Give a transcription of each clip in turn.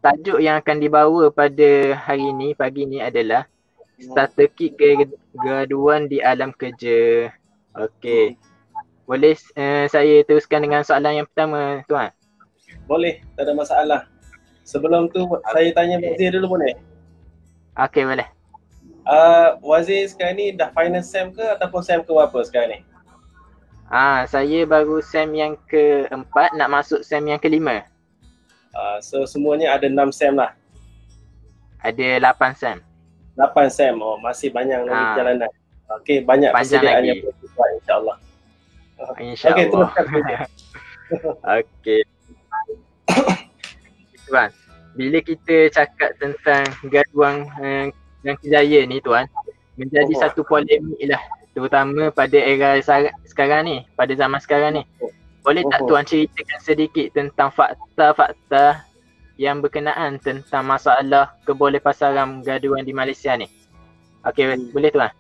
tajuk yang akan dibawa pada hari ini, pagi ni adalah strategi kegraduan di alam kerja. Okey. Boleh saya teruskan dengan soalan yang pertama, Tuan? Boleh, tak ada masalah. Sebelum tu saya tanya Wazir dulu boleh? Okey, boleh. Wazir sekarang ni dah final SEM ke ataupun SEM ke berapa sekarang ni? Saya baru SEM yang keempat, nak masuk SEM yang kelima. So semuanya ada 6 SEM lah. Ada 8 SEM. 8 SEM, oh masih banyak lagi perjalanan. Okey, banyak panjang persediaan lagi. yang perlu buat insya-Allah. InsyaAllah. Okey, teruskan saja. Okey. Tuan, bila kita cakap tentang graduan yang kejaya ni Tuan, menjadi satu polemik lah, terutama pada era sekarang ni, pada zaman sekarang ni. Boleh tak Tuan ceritakan sedikit tentang fakta-fakta yang berkenaan tentang masalah kebolehpasaran graduan di Malaysia ni? Okey, boleh Tuan?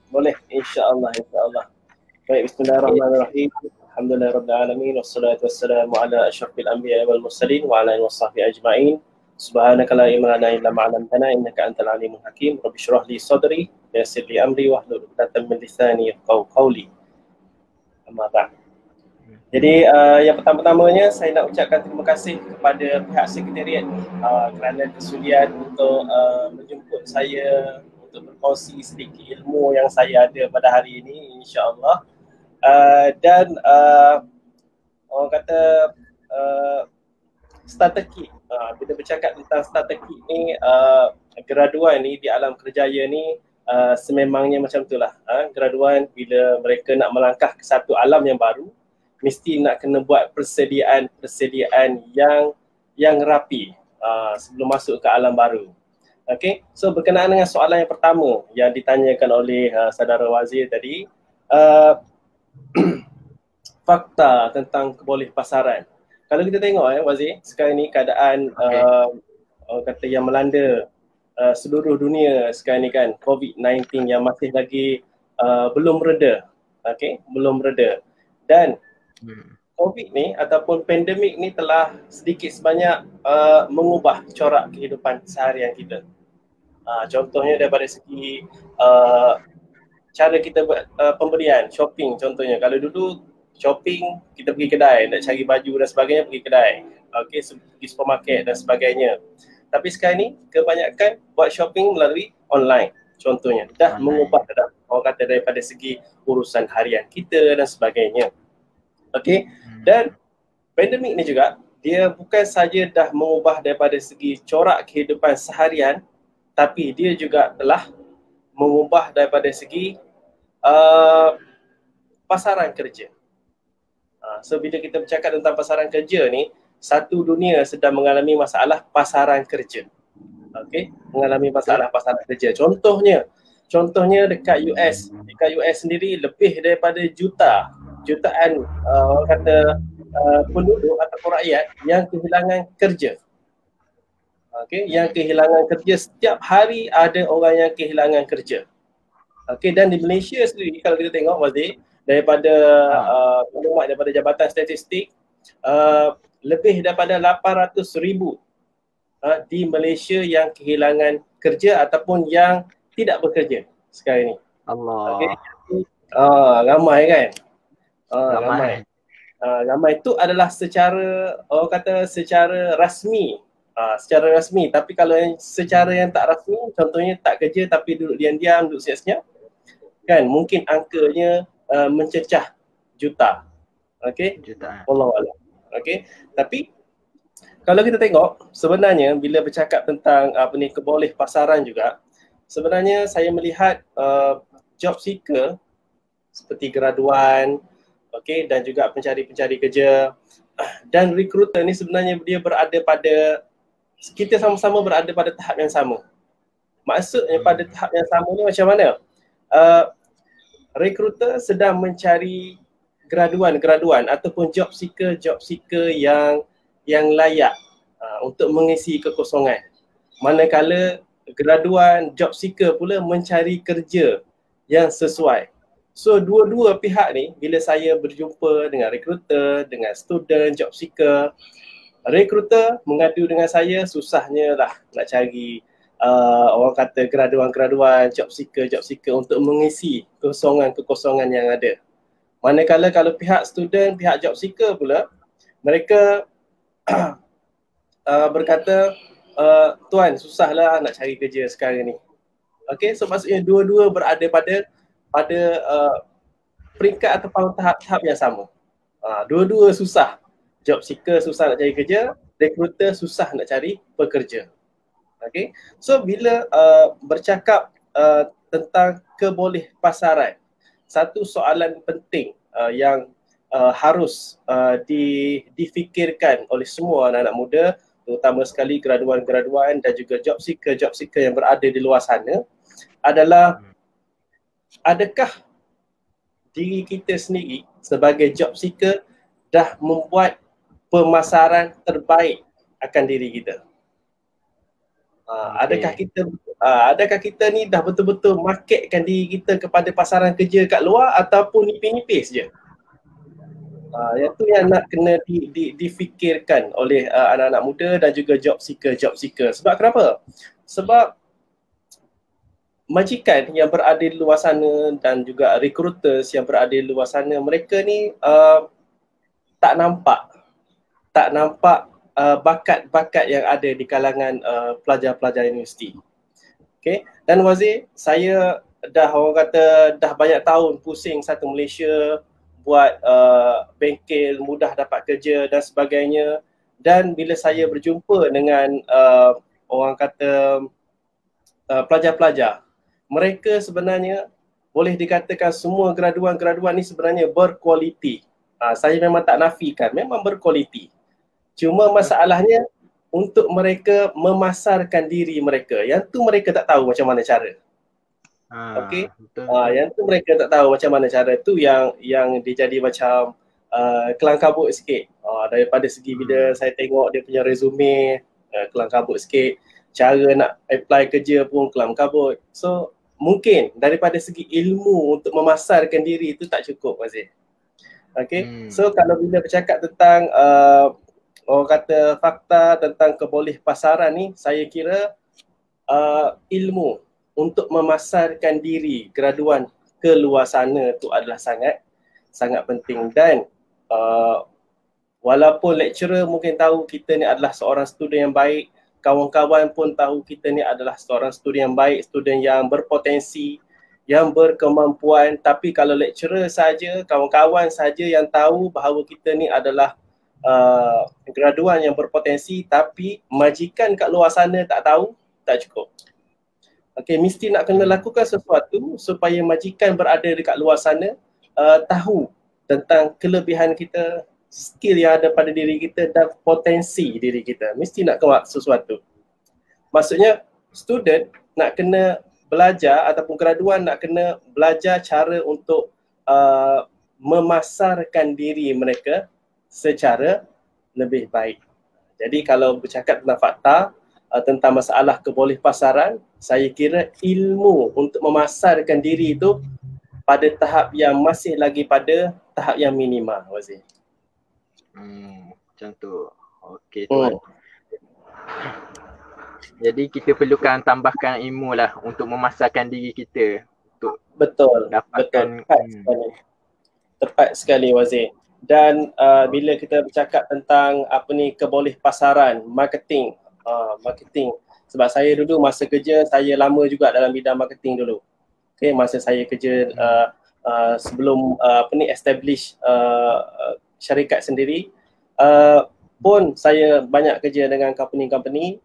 Boleh, insya-Allah, insya-Allah. Baik, bismillahirrahmanirrahim. Alhamdulillahirabbil alamin wassalatu wassalamu ala asyrafil anbiya'i wal mursalin wa ala alihi washabbihi ajma'in. Subhanaka la ilma lana illa ma 'allamtana innaka antal alimul hakim. Rabbi shrah li sadri wa yassir li amri wahlul 'uqdatam min lisani yafqahu qawli. Amma ba'd. Jadi yang pertama-tamanya saya nak ucapkan terima kasih kepada pihak sekretariat kerana kesudian untuk menjemput saya untuk berkongsi sedikit ilmu yang saya ada pada hari ini, insya-Allah. Dan orang kata strategi, bila bercakap tentang strategi ni, graduan ni di alam kerjaya ni sememangnya macam itulah. Graduan bila mereka nak melangkah ke satu alam yang baru, mesti nak kena buat persediaan yang rapi sebelum masuk ke alam baru. Okey, so berkenaan dengan soalan yang pertama yang ditanyakan oleh saudara Wazir tadi, fakta tentang kebolehpasaran. Kalau kita tengok Wazir, sekarang ni keadaan orang kata yang melanda seluruh dunia sekarang ni kan, COVID-19 yang masih lagi belum reda. Okey, belum reda. Dan COVID ni ataupun pandemik ni telah sedikit sebanyak mengubah corak kehidupan seharian kita. Contohnya daripada segi cara kita buat pembelian, shopping contohnya. Kalau dulu shopping kita pergi kedai, nak cari baju dan sebagainya pergi kedai. Okey, pergi supermarket dan sebagainya. Tapi sekarang ni kebanyakan buat shopping melalui online contohnya. Dah mengubah orang kata daripada segi urusan harian kita dan sebagainya. Okey, dan pandemik ni juga dia bukan saja dah mengubah daripada segi corak kehidupan seharian, tapi dia juga telah mengubah daripada segi pasaran kerja. So bila kita bercakap tentang pasaran kerja ni, satu dunia sedang mengalami masalah pasaran kerja. Okey, mengalami masalah pasaran kerja. Contohnya dekat US. Dekat US sendiri lebih daripada jutaan orang kata penduduk atau rakyat yang kehilangan kerja. Okey, yang kehilangan kerja, setiap hari ada orang yang kehilangan kerja. Okey, dan di Malaysia sendiri kalau kita tengok Wazir, daripada maklumat daripada Jabatan Statistik, lebih daripada 800,000 di Malaysia yang kehilangan kerja ataupun yang tidak bekerja sekarang ni. Allah. Okay. Ramai kan? Ramai. Ramai itu adalah secara orang kata secara rasmi. Secara rasmi, tapi kalau yang secara yang tak rasmi, contohnya tak kerja tapi duduk diam-diam, duduk senyap-senyap, kan mungkin angkanya mencecah juta. Okey? Juta. Wallahualam. Okey. Tapi kalau kita tengok sebenarnya bila bercakap tentang kebolehpasaran juga, sebenarnya saya melihat job seeker seperti graduan, okey, dan juga pencari-pencari kerja dan recruiter ni sebenarnya dia berada pada, kita sama-sama berada pada tahap yang sama. Maksudnya pada tahap yang sama ni macam mana? Recruiter sedang mencari graduan ataupun job seeker yang layak untuk mengisi kekosongan. Manakala graduan job seeker pula mencari kerja yang sesuai. So dua-dua pihak ni bila saya berjumpa dengan recruiter, dengan student job seeker, Rekruter mengadu dengan saya, susahnya lah nak cari orang kata graduan-graduan, job seeker untuk mengisi kekosongan yang ada. Manakala kalau pihak student, pihak job seeker pula, mereka berkata, tuan susahlah nak cari kerja sekarang ni. Okay, so maksudnya dua-dua berada pada peringkat atau tahap yang sama. Dua-dua susah. Job seeker susah nak cari kerja, recruiter susah nak cari pekerja. Okay, so bila bercakap tentang kebolehpasaran, satu soalan penting yang harus difikirkan oleh semua anak-anak muda, terutama sekali graduan-graduan dan juga job seeker yang berada di luar sana adalah, adakah diri kita sendiri sebagai job seeker dah membuat pemasaran terbaik akan diri kita? Adakah kita ni dah betul-betul marketkan diri kita kepada pasaran kerja kat luar ataupun nipis-nipis je? Yang tu yang nak kena difikirkan oleh anak-anak muda dan juga job seeker. Sebab kenapa? Sebab majikan yang berada di luar sana dan juga recruiters yang berada di luar sana, mereka ni tak nampak bakat-bakat yang ada di kalangan pelajar-pelajar universiti. Okay. Dan Wazir, saya dah banyak tahun pusing satu Malaysia, buat bengkel, mudah dapat kerja dan sebagainya. Dan bila saya berjumpa dengan pelajar-pelajar, mereka sebenarnya boleh dikatakan semua graduan-graduan ni sebenarnya berkualiti. Saya memang tak nafikan, memang berkualiti. Cuma masalahnya untuk mereka memasarkan diri mereka, yang tu mereka tak tahu macam mana cara. Okey. Yang tu mereka tak tahu macam mana cara, tu yang dia jadi macam kelang kabut sikit. Daripada segi bila saya tengok dia punya resume, kelang kabut sikit. Cara nak apply kerja pun kelang kabut. So mungkin daripada segi ilmu untuk memasarkan diri itu tak cukup, Mazir. Okay, so kalau bila bercakap tentang orang kata fakta tentang kebolehpasaran ni, saya kira ilmu untuk memasarkan diri graduan ke luar sana tu adalah sangat penting. Dan walaupun lecturer mungkin tahu kita ni adalah seorang student yang baik, kawan-kawan pun tahu kita ni adalah seorang student yang baik, student yang berpotensi, yang berkemampuan, tapi kalau lecturer saja, kawan-kawan saja yang tahu bahawa kita ni adalah graduan yang berpotensi, tapi majikan kat luar sana tak tahu, tak cukup. Okay, mesti nak kena lakukan sesuatu supaya majikan berada dekat luar sana tahu tentang kelebihan kita, skill yang ada pada diri kita dan potensi diri kita. Mesti nak buat sesuatu. Maksudnya student nak kena belajar ataupun graduan nak kena belajar cara untuk memasarkan diri mereka secara lebih baik. Jadi kalau bercakap tentang fakta tentang masalah kebolehpasaran, saya kira ilmu untuk memasarkan diri itu pada tahap yang masih lagi pada tahap yang minima, Wazir. Macam tu. Okey tuan. Jadi kita perlukan tambahkan ilmu lah untuk memasarkan diri kita untuk dapatkan. Tepat sekali Wazir. Dan bila kita bercakap tentang kebolehpasaran, marketing, sebab saya dulu masa kerja, saya lama juga dalam bidang marketing dulu. Okay, masa saya kerja sebelum establish syarikat sendiri, pun saya banyak kerja dengan company-company,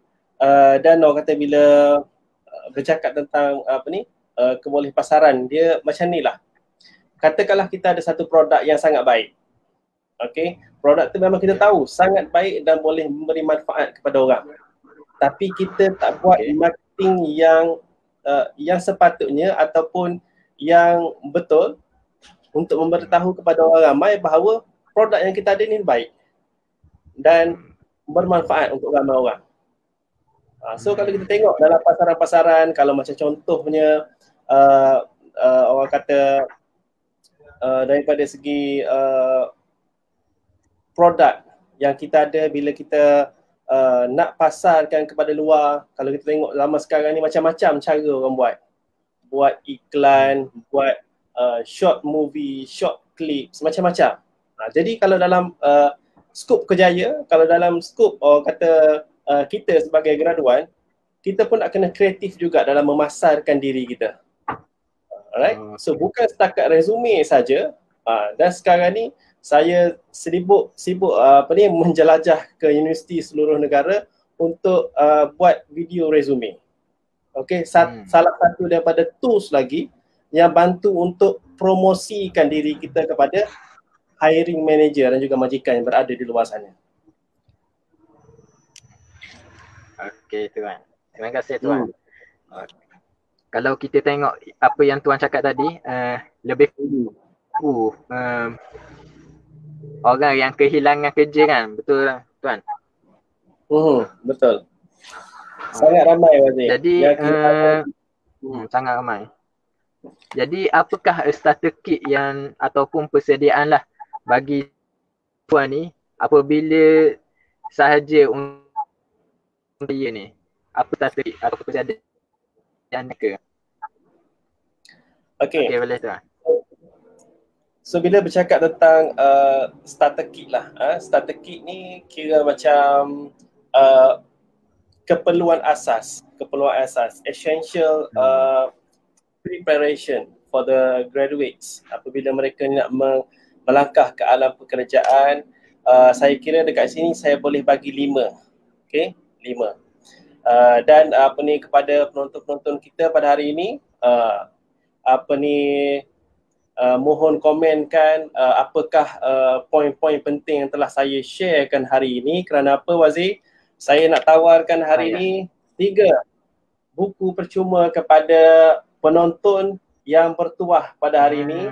dan orang kata bila bercakap tentang kebolehpasaran, dia macam ni lah. Katakanlah kita ada satu produk yang sangat baik. Okay, produk tu memang kita tahu sangat baik dan boleh memberi manfaat kepada orang. Tapi kita tak buat marketing yang sepatutnya ataupun yang betul untuk memberitahu kepada orang ramai bahawa produk yang kita ada ni baik dan bermanfaat untuk ramai orang. So kalau kita tengok dalam pasaran-pasaran, kalau macam contohnya orang kata daripada segi produk yang kita ada bila kita nak pasarkan kepada luar. Kalau kita tengok zaman sekarang ni macam-macam cara orang buat iklan, buat short movie, short clips, macam-macam. Jadi kalau dalam skop Kerjaya, kalau dalam skop kata kita sebagai graduan, kita pun nak kena kreatif juga dalam memasarkan diri kita. Alright, so bukan setakat resume saja. Dan sekarang ni saya sibuk menjelajah ke universiti seluruh negara untuk buat video resume. Okay, salah satu daripada tools lagi yang bantu untuk promosikan diri kita kepada hiring manager dan juga majikan yang berada di luar sana. Okey tuan. Terima kasih tuan. Kalau kita tengok apa yang tuan cakap tadi, lebih orang yang kehilangan kerja kan, betul tuan? Betul. Sangat ramai Wazir. Jadi sangat ramai. Jadi apakah starter kit yang ataupun persediaan lah bagi tuan ni apabila sahaja untuk dia ni? Apa starter kit atau persediaan ke? Okey. Okey, boleh tuan. So bila bercakap tentang starter kit lah, starter kit ni kira macam keperluan asas, essential preparation for the graduates apabila mereka nak melangkah ke alam pekerjaan. Saya kira dekat sini saya boleh bagi 5. Okey, 5. Dan kepada penonton-penonton kita pada hari ini, mohon komenkan apakah poin-poin penting yang telah saya sharekan hari ini. Kerana apa Wazir? Saya nak tawarkan hari ini 3 buku percuma kepada penonton yang bertuah pada hari ini.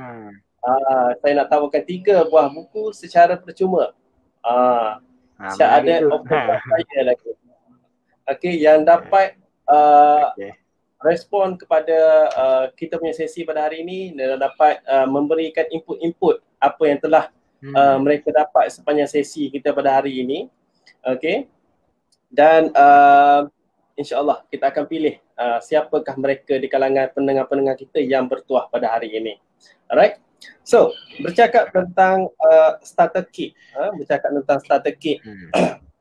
Saya nak tawarkan 3 buah buku secara percuma. Ada option saya lagi. Okey, yang dapat respon kepada kita punya sesi pada hari ini dan dapat memberikan input-input apa yang telah mereka dapat sepanjang sesi kita pada hari ini. Okey. Dan insya-Allah kita akan pilih siapakah mereka di kalangan pendengar-pendengar kita yang bertuah pada hari ini. Alright. So, bercakap tentang starter kit.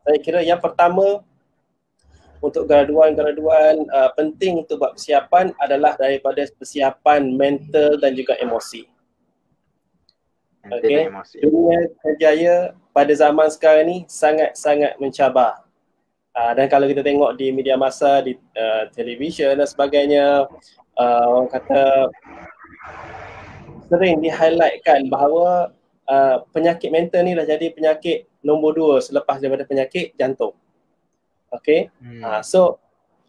Saya kira yang pertama untuk graduan-graduan penting untuk buat persiapan adalah daripada persiapan mental dan juga emosi. Okay. Dunia kerjaya pada zaman sekarang ni sangat-sangat mencabar. Dan kalau kita tengok di media massa, di televisyen dan sebagainya, orang kata sering di-highlightkan bahawa penyakit mental ni dah jadi penyakit nombor 2 selepas daripada penyakit jantung. Okay, so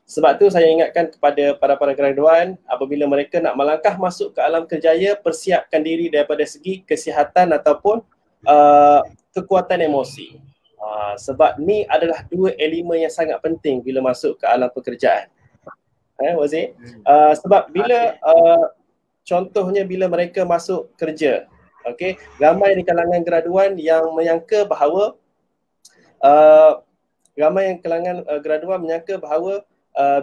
sebab tu saya ingatkan kepada para graduan apabila mereka nak melangkah masuk ke alam kerjaya, persiapkan diri daripada segi kesihatan ataupun kekuatan emosi. Sebab ni adalah 2 elemen yang sangat penting bila masuk ke alam pekerjaan. Wazir? Sebab bila contohnya bila mereka masuk kerja, okay, ramai di kalangan graduan yang menyangka bahawa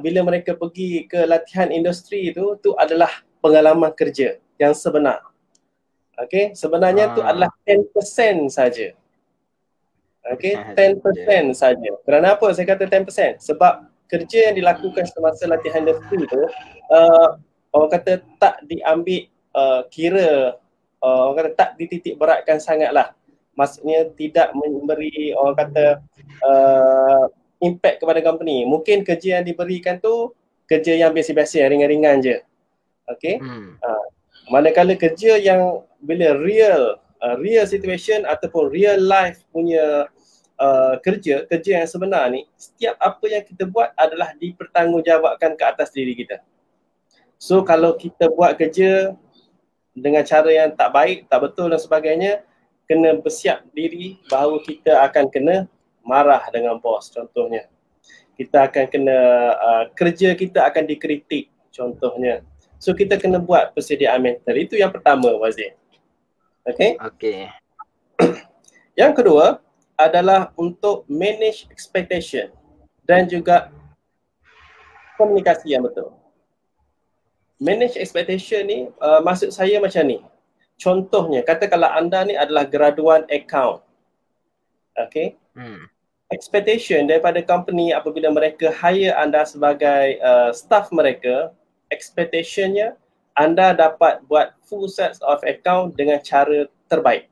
bila mereka pergi ke latihan industri itu adalah pengalaman kerja yang sebenar. Okay, sebenarnya itu adalah 10% saja. Okay, 10% saja. Kerana apa saya kata 10%? Sebab kerja yang dilakukan semasa latihan industri itu orang kata tak diambil kira, orang kata tak dititik beratkan sangatlah. Maksudnya tidak memberi orang kata impact kepada company. Mungkin kerja yang diberikan tu kerja yang biasa-biasa, ringan-ringan je. Okay. Manakala kerja yang bila real situation ataupun real life punya kerja yang sebenar ni, setiap apa yang kita buat adalah dipertanggungjawabkan ke atas diri kita. So kalau kita buat kerja dengan cara yang tak baik, tak betul dan sebagainya, kena bersiap diri bahawa kita akan kena marah dengan bos contohnya. Kita akan kena kerja kita akan dikritik contohnya. So kita kena buat persediaan mental. Itu yang pertama Wazir. Okay? Okay. Yang kedua adalah untuk manage expectation dan juga komunikasi yang betul. Manage expectation ni maksud saya macam ni. Contohnya, katakanlah anda ni adalah graduan account. Okay. Expectation daripada company apabila mereka hire anda sebagai staff mereka, expectationnya anda dapat buat full set of account dengan cara terbaik.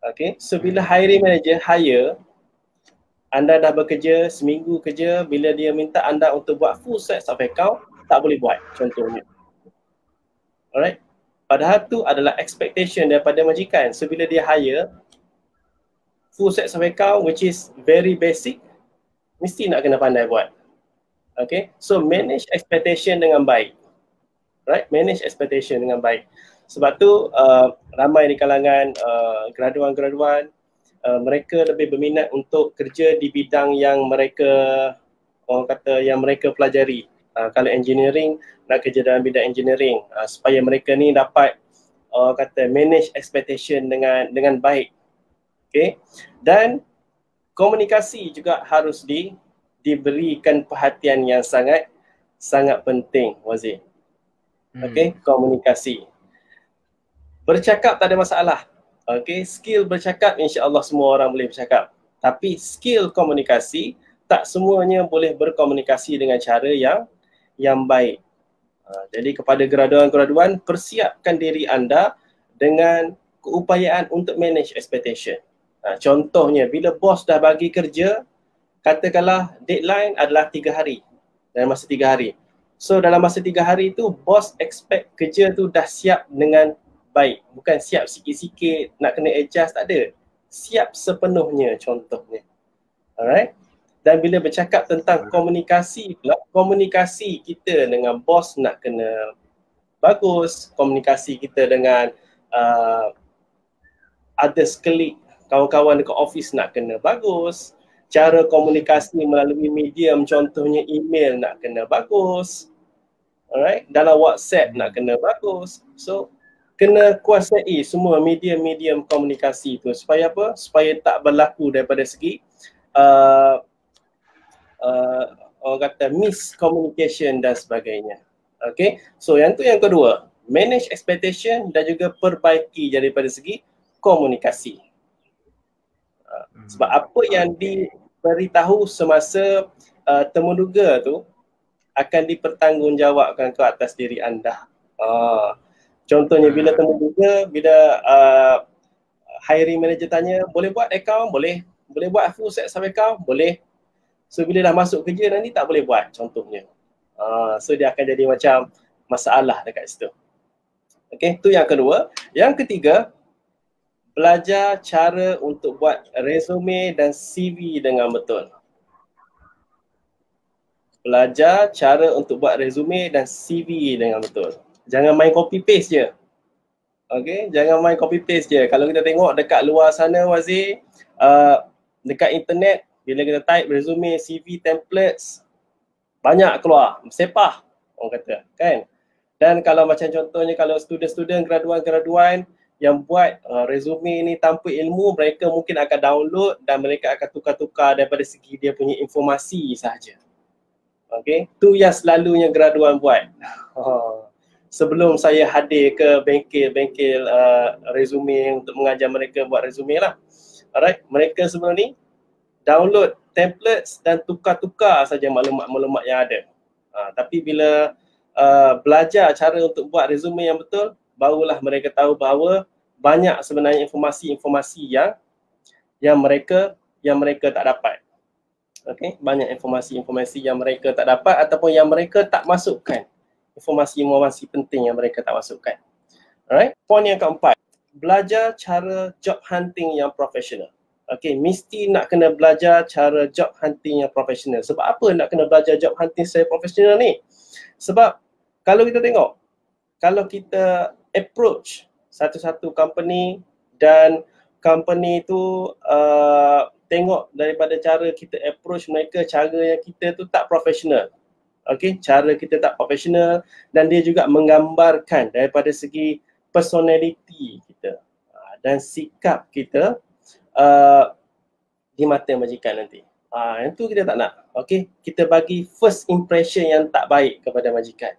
Okay. So bila hiring manager hire, anda dah bekerja seminggu kerja, bila dia minta anda untuk buat full set of account, tak boleh buat contohnya. Alright. Padahal tu adalah expectation daripada majikan. So bila dia hire full set of account which is very basic, mesti nak kena pandai buat. Okay. So manage expectation dengan baik. Right. Manage expectation dengan baik. Sebab tu ramai di kalangan graduan-graduan mereka lebih berminat untuk kerja di bidang yang mereka yang mereka pelajari. Kalau engineering, nak kerja dalam bidang engineering supaya mereka ni dapat manage expectation dengan baik. Okay. Dan komunikasi juga harus diberikan perhatian yang sangat penting, Wazir. Okay, komunikasi. Bercakap tak ada masalah. Okay, skill bercakap insya-Allah semua orang boleh bercakap. Tapi skill komunikasi tak semuanya boleh berkomunikasi dengan cara yang baik. Jadi kepada graduan-graduan, persiapkan diri anda dengan keupayaan untuk manage expectation. Contohnya, bila bos dah bagi kerja, katakanlah deadline adalah 3 hari, dalam masa 3 hari. So dalam masa 3 hari tu, bos expect kerja tu dah siap dengan baik. Bukan siap sikit-sikit, nak kena adjust, tak ada. Siap sepenuhnya contohnya. Alright. Dan bila bercakap tentang komunikasi pula, komunikasi kita dengan bos nak kena bagus, komunikasi kita dengan others colleague, kawan-kawan dekat office nak kena bagus, cara komunikasi melalui medium contohnya email nak kena bagus, alright, dalam WhatsApp nak kena bagus. So kena kuasai semua medium-medium komunikasi tu supaya apa? Supaya tak berlaku daripada segi orang kata miscommunication dan sebagainya. Okay, so yang kedua, manage expectation dan juga perbaiki daripada segi komunikasi. Sebab apa yang diberitahu semasa temuduga tu akan dipertanggungjawabkan ke atas diri anda. Contohnya bila temuduga, bila hiring manager tanya, boleh buat account? Boleh. Boleh buat full set of account? Boleh. So bila dah masuk kerja nanti tak boleh buat contohnya. So dia akan jadi macam masalah dekat situ. Okay, tu yang kedua. Yang ketiga, belajar cara untuk buat resume dan CV dengan betul. Belajar cara untuk buat resume dan CV dengan betul. Jangan main copy paste je. Okay, jangan main copy paste je. Kalau kita tengok dekat luar sana, Wazir, dekat internet, bila kita type resume, CV, templates, banyak keluar, sepah orang kata, kan? Dan kalau macam contohnya kalau student-student, graduan-graduan yang buat resume ni tanpa ilmu, mereka mungkin akan download dan mereka akan tukar-tukar daripada segi dia punya informasi sahaja. Okay, tu yang selalunya graduan buat. Sebelum saya hadir ke bengkel-bengkel resume untuk mengajar mereka buat resume lah. Alright, mereka sebelum ni download templates dan tukar-tukar saja maklumat-maklumat yang ada. Tapi bila belajar cara untuk buat resume yang betul, barulah mereka tahu bahawa banyak sebenarnya informasi-informasi yang mereka tak dapat. Okay, banyak informasi-informasi yang mereka tak dapat ataupun yang mereka tak masukkan. Informasi-informasi penting yang mereka tak masukkan. Alright, point yang keempat, belajar cara job hunting yang profesional. Okay, mesti nak kena belajar cara job hunting yang profesional. Sebab apa nak kena belajar job hunting secara profesional ni? Sebab kalau kita tengok, kalau kita approach satu-satu company dan company tu tengok daripada cara kita approach mereka, cara yang kita tu tak profesional. Okay, cara kita tak profesional dan dia juga menggambarkan daripada segi personality kita dan sikap kita di mata majikan nanti. Yang tu kita tak nak. Okey, kita bagi first impression yang tak baik kepada majikan.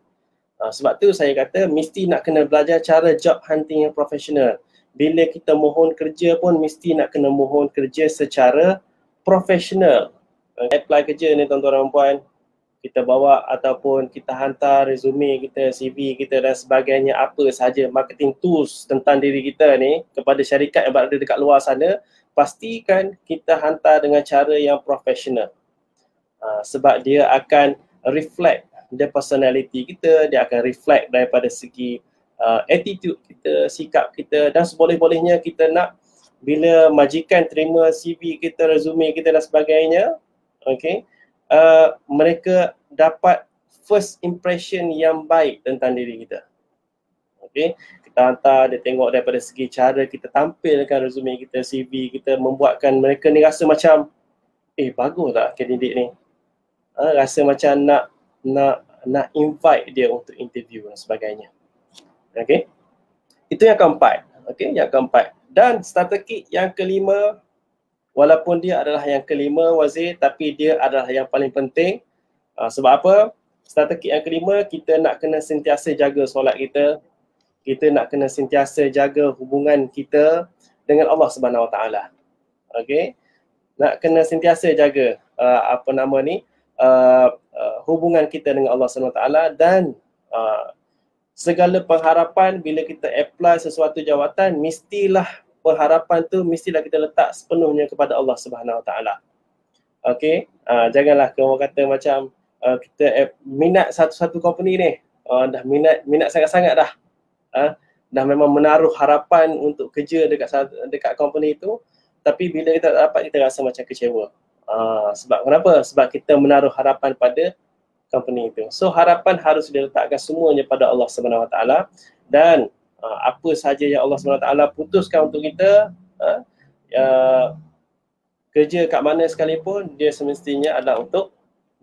Sebab tu saya kata mesti nak kena belajar cara job hunting yang profesional. Bila kita mohon kerja pun mesti nak kena mohon kerja secara profesional. Apply kerja ni tuan-tuan dan puan, kita bawa ataupun kita hantar resume kita, CV kita dan sebagainya, apa sahaja marketing tools tentang diri kita ni kepada syarikat yang berada dekat luar sana, pastikan kita hantar dengan cara yang profesional. Sebab dia akan reflect the personality kita, dia akan reflect daripada segi attitude kita, sikap kita, dan seboleh-bolehnya kita nak bila majikan terima CV kita, resume kita dan sebagainya, mereka dapat first impression yang baik tentang diri kita. Kita hantar, dia tengok daripada segi cara kita tampilkan resume kita, CV kita, membuatkan mereka ni rasa macam bagus tak kandidat ni, rasa macam nak invite dia untuk interview dan sebagainya. Itu yang keempat. Yang keempat. Dan starter kit yang kelima, walaupun dia adalah yang kelima Wazir, tapi dia adalah yang paling penting. Sebab apa? Starter kit yang kelima, kita nak kena sentiasa jaga solat kita. Kita nak kena sentiasa jaga hubungan kita dengan Allah Subhanahu Wa Taala. Nak kena sentiasa jaga hubungan kita dengan Allah Subhanahu Wa Taala, dan segala pengharapan bila kita apply sesuatu jawatan, mestilah pengharapan tu mestilah kita letak sepenuhnya kepada Allah Subhanahu Wa Taala. Janganlah orang kata macam kita minat satu company ni, dah minat sangat-sangat dah. Dah memang menaruh harapan untuk kerja dekat company itu, tapi bila kita tak dapat, kita rasa macam kecewa. Sebab kenapa? Sebab kita menaruh harapan pada company itu. So harapan harus diletakkan semuanya pada Allah Subhanahu Wa Taala, dan apa sahaja yang Allah Subhanahu Wa Taala putuskan untuk kita, kerja kat mana sekalipun, dia semestinya adalah untuk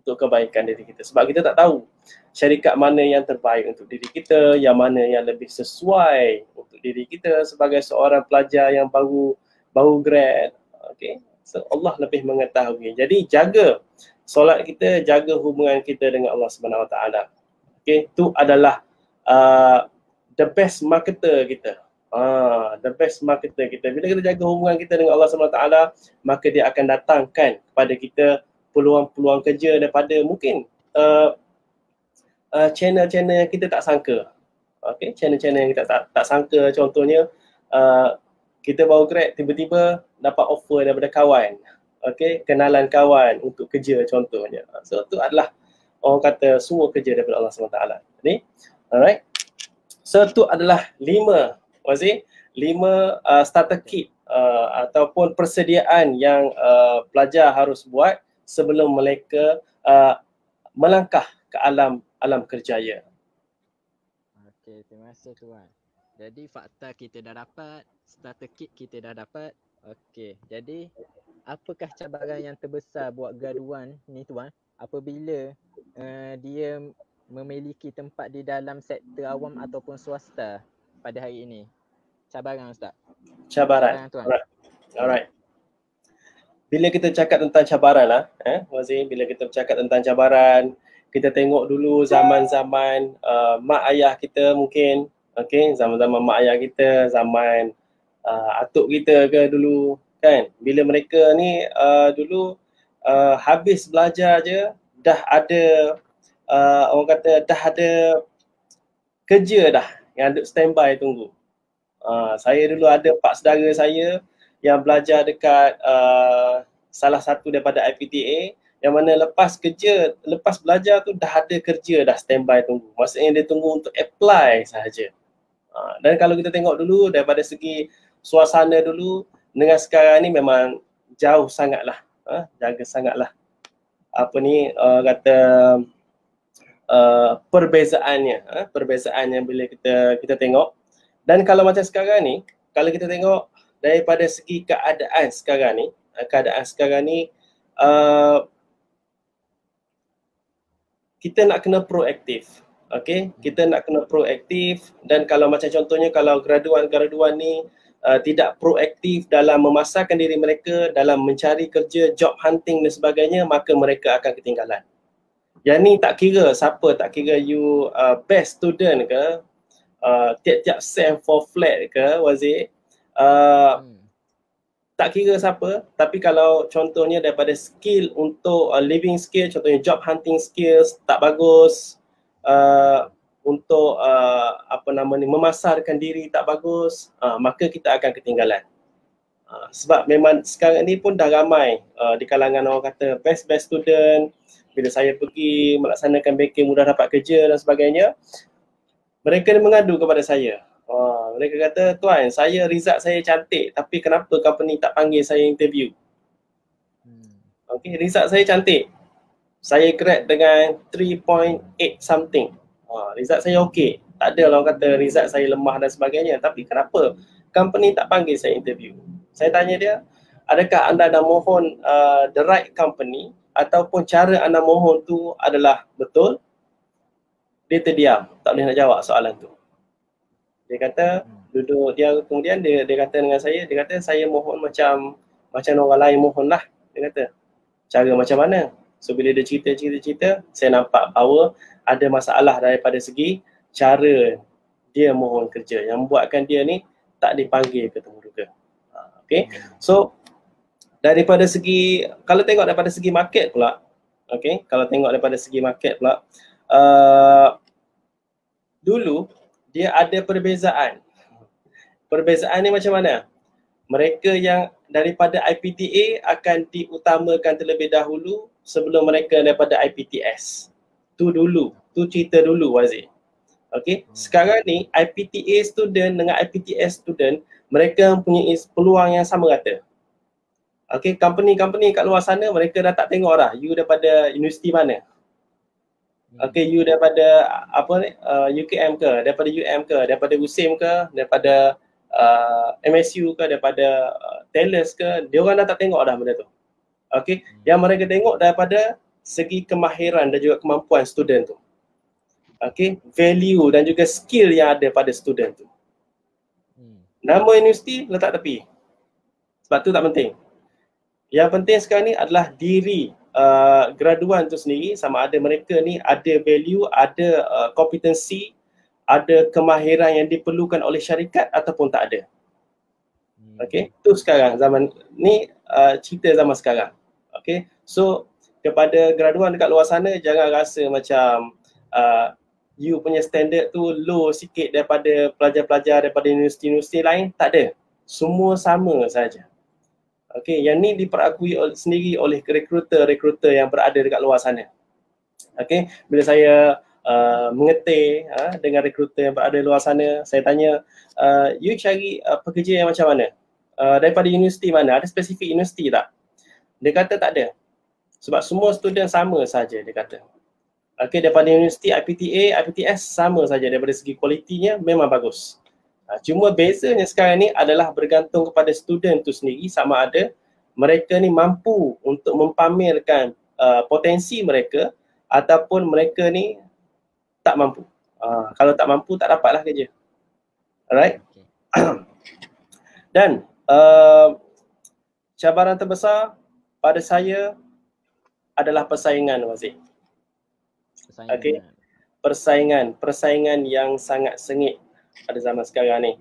kebaikan diri kita. Sebab kita tak tahu syarikat mana yang terbaik untuk diri kita, yang mana yang lebih sesuai untuk diri kita sebagai seorang pelajar yang baru grad. So Allah lebih mengetahui. Jadi jaga solat kita, jaga hubungan kita dengan Allah Subhanahu Wa Taala. Itu adalah the best marketer kita. The best marketer kita. Bila kita jaga hubungan kita dengan Allah Subhanahu Wa Taala, maka dia akan datangkan kepada kita peluang-peluang kerja daripada mungkin channel-channel yang kita tak sangka. Channel-channel yang kita tak sangka. Contohnya kita baru grad, tiba-tiba dapat offer daripada kawan. Kenalan kawan untuk kerja contohnya. So itu adalah orang kata semua kerja daripada Allah SWT. Jadi, alright. So itu adalah 5 Wazir, 5 starter kit ataupun persediaan yang pelajar harus buat sebelum mereka melangkah ke alam kerjaya. Okey, terima kasih Tuan. Jadi fakta kita dah dapat, starter kit kita dah dapat. Okey, jadi apakah cabaran yang terbesar buat graduan ni Tuan apabila dia memiliki tempat di dalam sektor awam ataupun swasta pada hari ini? Cabaran Ustaz. Cabaran Tuan. Alright. Bila kita cakap tentang cabaran lah, Wazir, bila kita bercakap tentang cabaran, kita tengok dulu zaman-zaman mak ayah kita mungkin, zaman-zaman mak ayah kita, zaman atuk kita ke dulu, kan, bila mereka ni dulu habis belajar je dah ada orang kata dah ada kerja dah yang duk standby tunggu. Saya dulu ada pak saudara saya yang belajar dekat salah satu daripada IPTA, yang mana lepas belajar tu dah ada kerja dah standby tunggu. Maksudnya dia tunggu untuk apply sahaja. Dan kalau kita tengok dulu daripada segi suasana dulu dengan sekarang ni memang jauh sangatlah, jaga sangatlah perbezaannya bila kita tengok. Dan kalau macam sekarang ni, kalau kita tengok daripada segi keadaan sekarang ni kita nak kena proaktif. Kita nak kena proaktif. Dan kalau macam contohnya kalau graduan ni tidak proaktif dalam memasarkan diri mereka, dalam mencari kerja, job hunting dan sebagainya, maka mereka akan ketinggalan. Yang ni tak kira siapa, tak kira you best student ke, tiap-tiap sem for flat ke, Wazir, tak kira siapa, tapi kalau contohnya daripada skill untuk living skill, contohnya job hunting skills tak bagus, untuk memasarkan diri tak bagus, maka kita akan ketinggalan. Sebab memang sekarang ni pun dah ramai di kalangan orang kata best student, bila saya pergi melaksanakan banking mudah dapat kerja dan sebagainya, mereka ni mengadu kepada saya. Mereka kata, tuan, saya result saya cantik tapi kenapa company tak panggil saya interview? Okay, result saya cantik. Saya grade dengan 3.8 something. Result saya okey. Tak ada orang kata result saya lemah dan sebagainya. Tapi kenapa company tak panggil saya interview? Saya tanya dia, adakah anda dah mohon the right company ataupun cara anda mohon tu adalah betul? Dia terdiam, tak boleh nak jawab soalan tu. Dia kata, duduk dia, kemudian dia kata dengan saya, dia kata saya mohon macam orang lain mohon lah. Dia kata, cara macam mana? So bila dia cerita, saya nampak bahawa ada masalah daripada segi cara dia mohon kerja yang membuatkan dia ni tak dipanggil ke temuruka. Okay, so daripada segi, kalau tengok daripada segi market pula, okay, kalau tengok daripada segi market pula, dulu dia ada perbezaan. Perbezaan ni macam mana? Mereka yang daripada IPTA akan diutamakan terlebih dahulu sebelum mereka daripada IPTS. Tu dulu, tu cerita dulu, Wazir. Okay, sekarang ni IPTA student dengan IPTS student, mereka mempunyai peluang yang sama rata. Okay, company-company kat luar sana mereka dah tak tengok dah you daripada universiti mana. Okay, you daripada UKM ke, daripada UM ke, daripada USIM ke, daripada MSU ke, daripada TELUS ke, dia orang dah tak tengok dah benda tu. Okay, yang mereka tengok daripada segi kemahiran dan juga kemampuan student tu. Okay, value dan juga skill yang ada pada student tu. Nama universiti letak tepi. Sebab tu tak penting. Yang penting sekarang ni adalah diri graduan tu sendiri, sama ada mereka ni ada value, ada kompetensi, ada kemahiran yang diperlukan oleh syarikat ataupun tak ada. Okay, tu sekarang zaman ni, cerita zaman sekarang. Okay, so kepada graduan dekat luar sana, jangan rasa macam you punya standard tu low sikit daripada pelajar-pelajar daripada universiti-universiti lain. Tak ada, semua sama saja. Okay, yang ni diperakui sendiri oleh rekruter yang berada dekat luar sana. Okay, bila saya mengetih dengan rekruter yang berada di luar sana, saya tanya, you cari pekerja yang macam mana? Daripada universiti mana? Ada spesifik universiti tak? Dia kata tak ada. Sebab semua student sama saja, dia kata. Okay, daripada universiti IPTA, IPTS sama saja daripada segi kualitinya memang bagus. Cuma bezanya sekarang ni adalah bergantung kepada student tu sendiri, sama ada mereka ni mampu untuk mempamerkan potensi mereka ataupun mereka ni tak mampu. Kalau tak mampu tak dapatlah kerja. Alright. Dan cabaran terbesar pada saya adalah persaingan, Wazir. Okay. Persaingan yang sangat sengit pada zaman sekarang ni.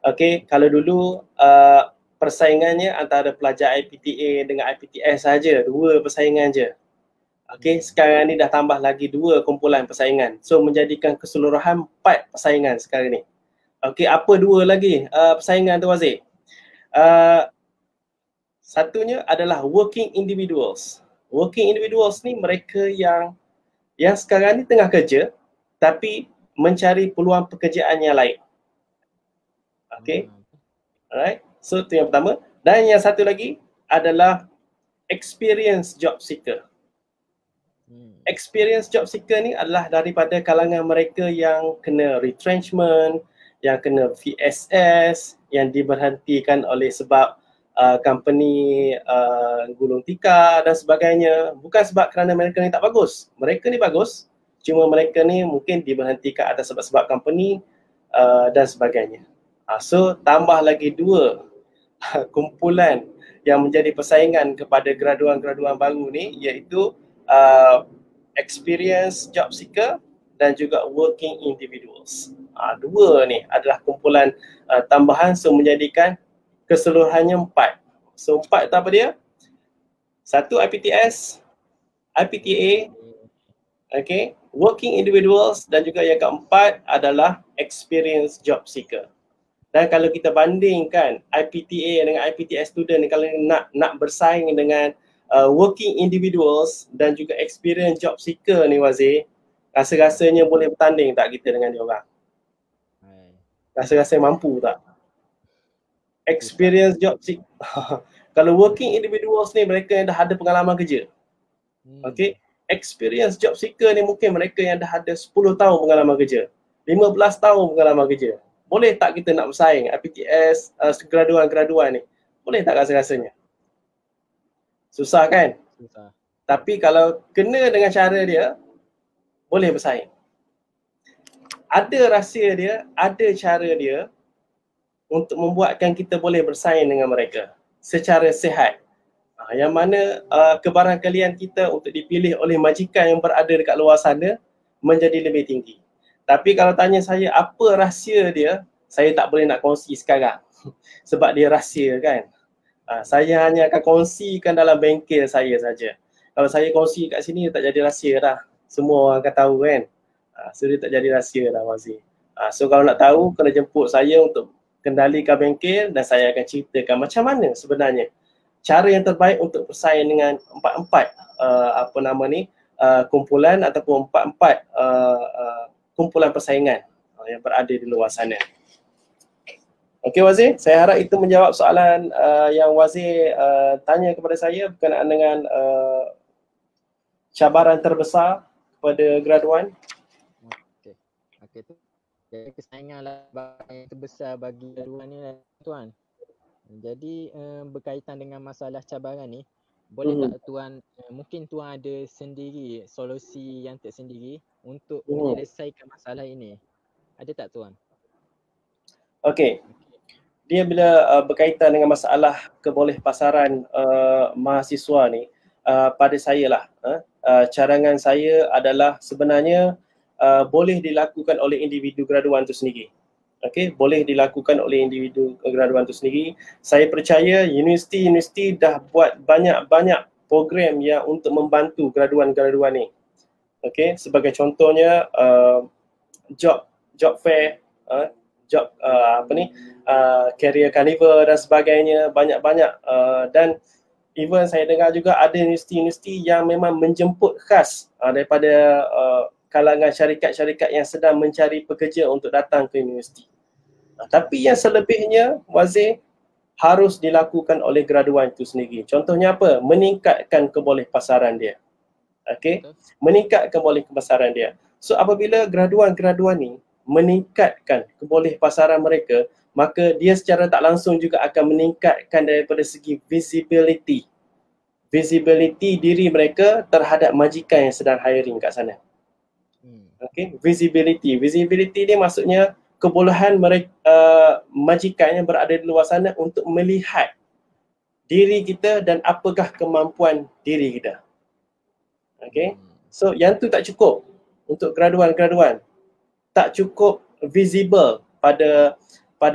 Okay, kalau dulu persaingannya antara pelajar IPTA dengan IPTS saja, dua persaingan je. Okay, sekarang ni dah tambah lagi dua kumpulan persaingan. So menjadikan keseluruhan 4 persaingan sekarang ni. Okay, apa dua lagi persaingan tu, Wazir? Satunya adalah working individuals. Working individuals ni mereka yang sekarang ni tengah kerja tapi mencari peluang pekerjaan yang lain. Okay, alright. So itu yang pertama. Dan yang satu lagi adalah experience job seeker. Experience job seeker ni adalah daripada kalangan mereka yang kena retrenchment, yang kena VSS, yang diberhentikan oleh sebab company gulung tikar dan sebagainya. Bukan sebab kerana mereka ni tak bagus. Mereka ni bagus, cuma mereka ni mungkin diberhentikan atas sebab-sebab company dan sebagainya. So tambah lagi 2 kumpulan yang menjadi persaingan kepada graduan-graduan baru ni, iaitu experienced job seeker dan juga working individuals. 2 ni adalah kumpulan tambahan, so menjadikan keseluruhannya 4. So 4 tu apa dia? 1 IPTS, IPTA, okay, working individuals, dan juga yang keempat adalah experienced job seeker. Dan kalau kita bandingkan IPTA dengan IPTS student, kalau nak bersaing dengan working individuals dan juga experienced job seeker ni Wazir, rasa-rasanya boleh bertanding tak kita dengan dia orang? Rasa-rasa mampu tak? Experienced job seeker kalau working individuals ni mereka yang dah ada pengalaman kerja. Okay, experienced job seeker ni mungkin mereka yang dah ada 10 tahun pengalaman kerja, 15 tahun pengalaman kerja. Boleh tak kita nak bersaing IPTS graduan-graduan ni? Boleh tak rasa-rasanya? Susah kan? Susah. Tapi kalau kena dengan cara dia, boleh bersaing. Ada rahsia dia, ada cara dia untuk membuatkan kita boleh bersaing dengan mereka secara sihat. Yang mana kebarangkalian kita untuk dipilih oleh majikan yang berada dekat luar sana menjadi lebih tinggi. Tapi kalau tanya saya apa rahsia dia, saya tak boleh nak kongsi sekarang sebab dia rahsia kan. Saya hanya akan kongsikan dalam bengkel saya saja. Kalau saya kongsi kat sini tak jadi rahsia dah. Semua orang akan tahu kan. So dia tak jadi rahsia dah Wazir. So kalau nak tahu kena jemput saya untuk kendalikan bengkel dan saya akan ceritakan macam mana sebenarnya cara yang terbaik untuk bersaing dengan empat-empat kumpulan ataupun empat-empat kumpulan persaingan yang berada di luar sana. Okey Wazir, saya harap itu menjawab soalan yang Wazir tanya kepada saya berkenaan dengan cabaran terbesar kepada graduan. Okey tu. Jadi kesaingan yang terbesar bagi graduan ni tuan. Jadi berkaitan dengan masalah cabaran ni, boleh tak tuan mungkin tuan ada sendiri solusi yang tersendiri untuk menyelesaikan masalah ini? Ada tak tuan? Okey. Dia bila berkaitan dengan masalah kebolehpasaran mahasiswa ni, pada saya lah, carangan saya adalah sebenarnya boleh dilakukan oleh individu graduan itu sendiri. Okey, boleh dilakukan oleh individu graduan itu sendiri. Saya percaya universiti-universiti dah buat banyak-banyak program yang untuk membantu graduan-graduan ni. Okey, sebagai contohnya job fair, career carnival dan sebagainya, banyak-banyak dan even saya dengar juga ada universiti-universiti yang memang menjemput khas daripada kalangan syarikat-syarikat yang sedang mencari pekerja untuk datang ke universiti. Tapi yang selebihnya Wazir harus dilakukan oleh graduan itu sendiri. Contohnya apa? Meningkatkan kebolehpasaran dia. Okey, meningkatkan kebolehpasaran dia. So apabila graduan-graduan ni meningkatkan kebolehpasaran mereka, maka dia secara tak langsung juga akan meningkatkan daripada segi visibility diri mereka terhadap majikan yang sedang hiring kat sana. Okay, visibility ni maksudnya kebolehan mereka, majikan yang berada di luar sana untuk melihat diri kita dan apakah kemampuan diri kita. Okay, so yang tu tak cukup untuk graduan-graduan, tak cukup visible pada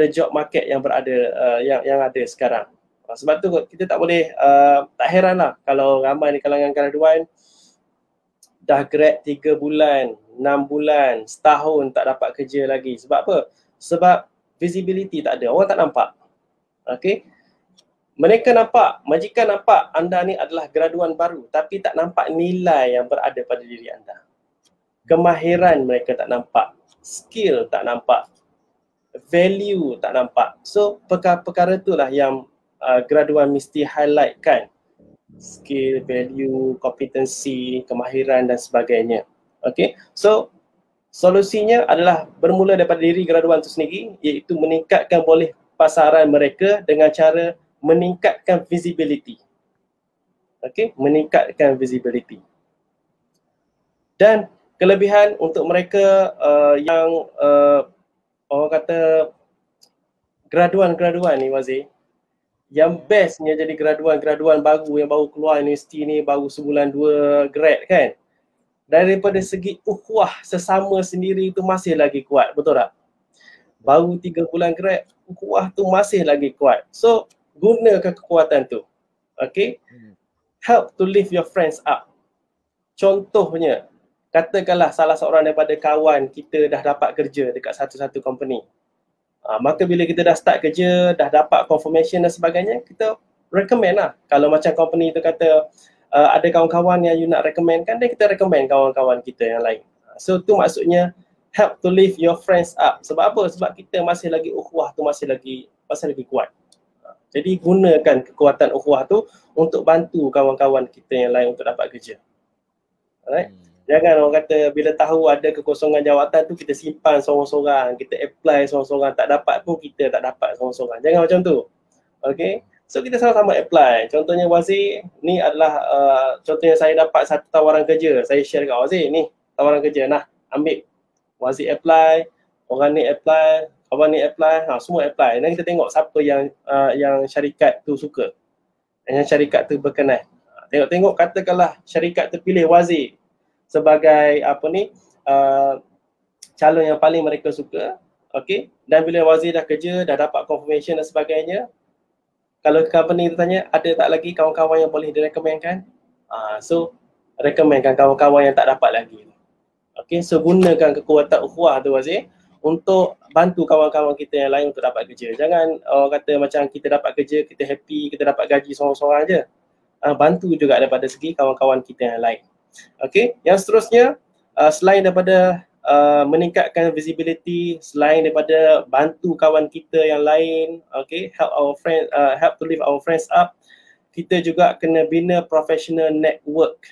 job market yang berada yang ada sekarang. Sebab tu kita tak boleh tak heranlah kalau ramai di kalangan graduan dah grad 3 bulan, 6 bulan, setahun tak dapat kerja lagi. Sebab apa? Sebab visibility tak ada, orang tak nampak. Okey. Mereka nampak, majikan nampak anda ni adalah graduan baru tapi tak nampak nilai yang berada pada diri anda. Kemahiran mereka tak nampak, skill tak nampak, value tak nampak. So perkara-perkara itulah yang graduan mesti highlightkan. Skill, value, kompetensi, kemahiran dan sebagainya. Okay, so solusinya adalah bermula daripada diri graduan itu sendiri, iaitu meningkatkan bolehpasaran mereka dengan cara meningkatkan visibility. Okay, meningkatkan visibility. Dan kelebihan untuk mereka yang orang kata graduan ni Wazir, yang bestnya jadi graduan baru yang baru keluar universiti ni, baru sebulan 2 grad kan, daripada segi ukhuwah sesama sendiri itu masih lagi kuat, betul tak? Baru 3 bulan grad, ukhuwah tu masih lagi kuat. So gunakan kekuatan tu. Okay, help to lift your friends up. Contohnya, katakanlah salah seorang daripada kawan kita dah dapat kerja dekat satu-satu company. Maka bila kita dah start kerja, dah dapat confirmation dan sebagainya, kita recommend lah. Kalau macam company tu kata ada kawan-kawan yang you nak recommend kan, dan kita recommend kawan-kawan kita yang lain. So tu maksudnya help to lift your friends up. Sebab apa? Sebab kita masih lagi ukhuwah tu masih lagi kuat. Jadi gunakan kekuatan ukhuwah tu untuk bantu kawan-kawan kita yang lain untuk dapat kerja. Alright? Jangan orang kata bila tahu ada kekosongan jawatan tu kita simpan seorang-seorang, kita apply seorang-seorang, tak dapat pun kita tak dapat seorang-seorang. Jangan macam tu. Okay? So kita sama-sama apply. Contohnya Wazir, ni adalah contohnya saya dapat satu tawaran kerja. Saya share kat Wazir, ni tawaran kerja, nah ambil. Wazir apply, orang ni apply, kawan ni apply, semua apply. Dan kita tengok siapa yang syarikat tu suka. Yang syarikat tu berkenan. Tengok-tengok katakanlah syarikat tu pilih Wazir sebagai calon yang paling mereka suka, okay? Dan bila Wazir dah kerja, dah dapat confirmation dan sebagainya, kalau company tu tanya, ada tak lagi kawan-kawan yang boleh direkomendkan? So recommendkan kawan-kawan yang tak dapat lagi. Okay, so gunakan kekuatan ukhuwah tu Wazir untuk bantu kawan-kawan kita yang lain untuk dapat kerja. Jangan kata macam kita dapat kerja, kita happy, kita dapat gaji seorang-seorang je. Bantu juga daripada segi kawan-kawan kita yang lain. Okay, yang seterusnya selain daripada meningkatkan visibility, selain daripada bantu kawan kita yang lain, okay, help to lift our friends up, kita juga kena bina professional network.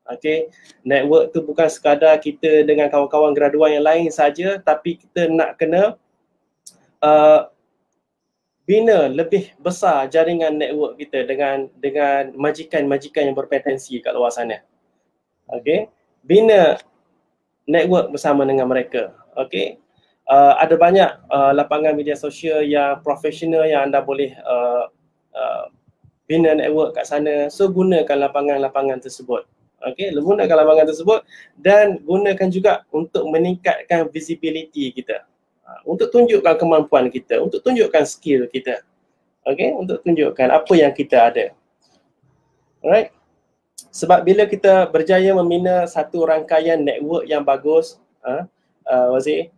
Okay, network tu bukan sekadar kita dengan kawan-kawan graduan yang lain saja, tapi kita nak kena bina lebih besar jaringan network kita dengan majikan-majikan yang berpotensi kat luar sana. Okay, bina network bersama dengan mereka. Okay, ada banyak lapangan media sosial yang profesional yang anda boleh bina network kat sana. So gunakan lapangan-lapangan tersebut. Okay, gunakan lapangan tersebut dan gunakan juga untuk meningkatkan visibility kita. Untuk tunjukkan kemampuan kita, untuk tunjukkan skill kita. Okay, untuk tunjukkan apa yang kita ada. Alright. Sebab bila kita berjaya membina satu rangkaian network yang bagus, Wazir,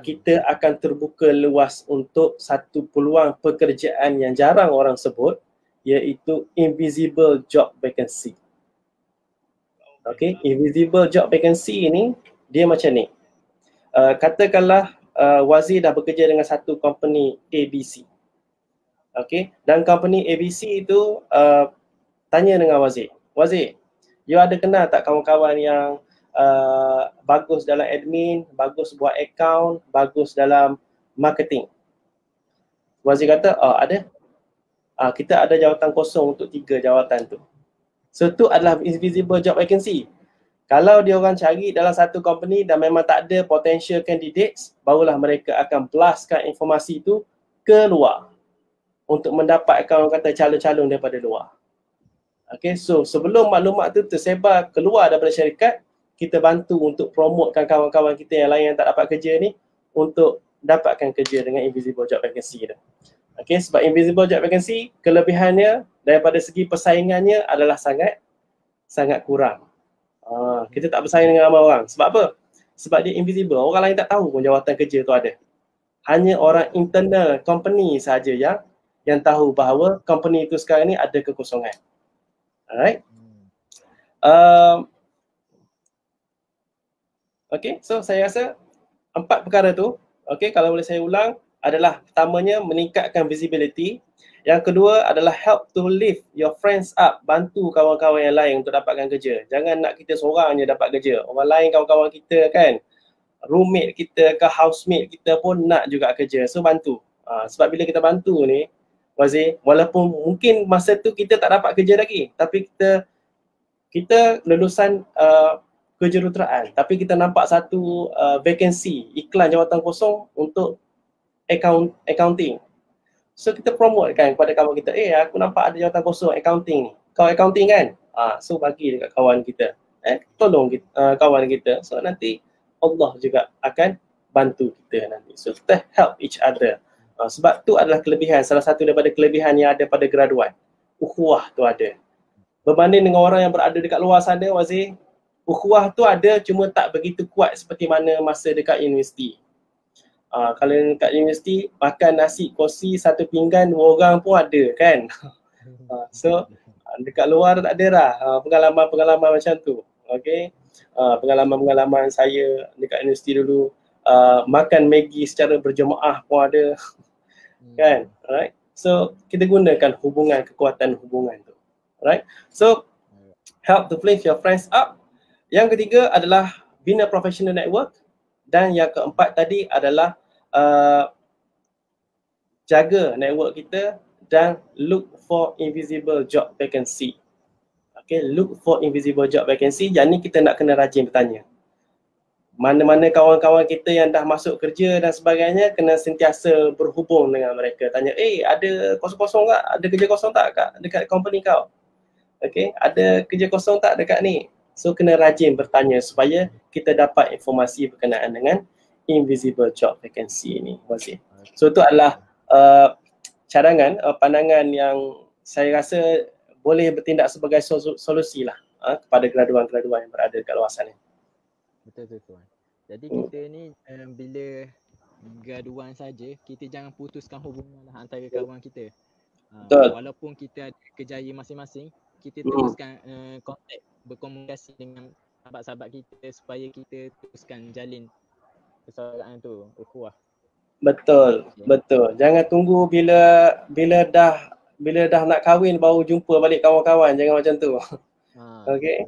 kita akan terbuka luas untuk satu peluang pekerjaan yang jarang orang sebut, iaitu invisible job vacancy. Okay, invisible job vacancy ini dia macam ni. Katakanlah Wazir dah bekerja dengan satu company ABC. Okay, dan company ABC itu tanya dengan Wazir, Wazir, you ada kenal tak kawan-kawan yang bagus dalam admin, bagus buat account, bagus dalam marketing? Wazir kata, ada. Kita ada jawatan kosong untuk 3 jawatan tu. So tu adalah invisible job vacancy. Kalau dia orang cari dalam satu company dan memang tak ada potential candidates, barulah mereka akan blastkan informasi tu keluar untuk mendapatkan orang kata calon-calon daripada luar. Okay, so sebelum maklumat tu tersebar keluar daripada syarikat, kita bantu untuk promotekan kawan-kawan kita yang lain yang tak dapat kerja ni untuk dapatkan kerja dengan invisible job vacancy tu. Okay, sebab invisible job vacancy, kelebihannya daripada segi persaingannya adalah sangat kurang. Kita tak bersaing dengan ramai orang. Sebab apa? Sebab dia invisible. Orang lain tak tahu pun jawatan kerja tu ada. Hanya orang internal company sahaja yang tahu bahawa company itu sekarang ni ada kekosongan. Alright. Okay, so saya rasa 4 perkara tu, okay, kalau boleh saya ulang, adalah pertamanya meningkatkan visibility. Yang kedua adalah help to lift your friends up, bantu kawan-kawan yang lain untuk dapatkan kerja. Jangan nak kita seorang je dapat kerja. Orang lain kawan-kawan kita kan, roommate kita ke housemate kita pun nak juga kerja. So bantu. Sebab bila kita bantu ni, Wazir, walaupun mungkin masa tu kita tak dapat kerja lagi, tapi kita lulusan kejuruteraan, tapi kita nampak satu vacancy, iklan jawatan kosong untuk accounting. So kita promote kan kepada kawan kita, aku nampak ada jawatan kosong accounting ni. Kau accounting kan? So bagi dekat kawan kita. Tolong kawan kita. So nanti Allah juga akan bantu kita nanti. So kita help each other. Sebab tu adalah kelebihan, salah satu daripada kelebihan yang ada pada graduan. Ukhuwah tu ada. Berbanding dengan orang yang berada dekat luar sana, Wazir, ukhuwah tu ada cuma tak begitu kuat seperti mana masa dekat universiti. Kalau dekat universiti, makan nasi kongsi satu pinggan 2 orang pun ada kan. So dekat luar tak ada lah pengalaman-pengalaman macam tu. Okay. Pengalaman-pengalaman saya dekat universiti dulu, makan Maggi secara berjemaah pun ada. Kan? Alright. So kita gunakan kekuatan hubungan tu. Alright. So help to lift your friends up. Yang ketiga adalah bina professional network. Dan yang keempat tadi adalah jaga network kita dan look for invisible job vacancy. Okay, look for invisible job vacancy. Yang ni kita nak kena rajin bertanya. Mana-mana kawan-kawan kita yang dah masuk kerja dan sebagainya, kena sentiasa berhubung dengan mereka. Tanya, ada kosong-kosong tak? Ada kerja kosong tak dekat company kau? Okay, ada kerja kosong tak dekat ni? So kena rajin bertanya supaya kita dapat informasi berkenaan dengan invisible job vacancy ni, Wazir. So itu adalah cadangan, pandangan yang saya rasa boleh bertindak sebagai solusi lah kepada graduan-graduan yang berada kat luar sana. Betul tuan. Jadi kita ni bila graduan saja, kita jangan putuskan hubungan lah antara kawan kita. Walaupun kita ada kerjaya masing-masing, kita teruskan kontak, berkomunikasi dengan sahabat-sahabat kita supaya kita teruskan jalin persaudaraan tu, ukhuwah. Betul, betul. Jangan tunggu bila dah nak kahwin baru jumpa balik kawan-kawan, jangan macam tu. Okey.